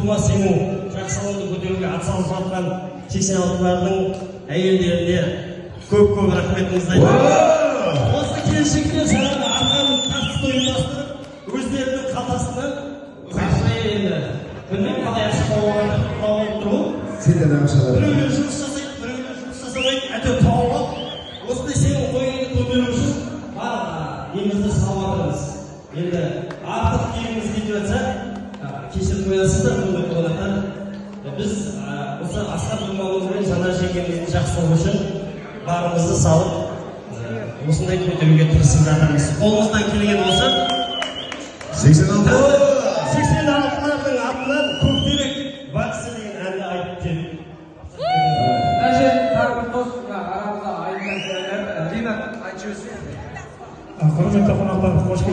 тумас сенің жақсылығыңды көтеруге атсалысып жатқан 86-лардың әйелдеріне көп рахметімізді айтамыз. Осы келешекте жаңағы арқаның тартысты ұйымдастырып, өздерінің қалтасынан енді білмеймін қалай ашып тауып тұру. Біреулер жұмыс жасайды, біреулер жұмыс жасамайды, әйтеуір тауып алып, осындай сенің қойыңды көтеру үшін бар немізді салып жатырмыз. Енді артық кегіміз кетіп жатса, кешіріп қоясыздар, бұл қонақтар. Біз осы Асқар Жұмағұлов мен Жанар жеңгеміздің жақсылығы үшін барымызды салып, осындай көтеруге тырысып жатырмыз. Қолымыздан келген болса, 86-лардың атынан көктерек бақсы деген әнді айтып келдік. Тағы бір дос арамызда айтқан Ринат айтып жіберсін. Құрметті қонақтар, қош келдіңіздер.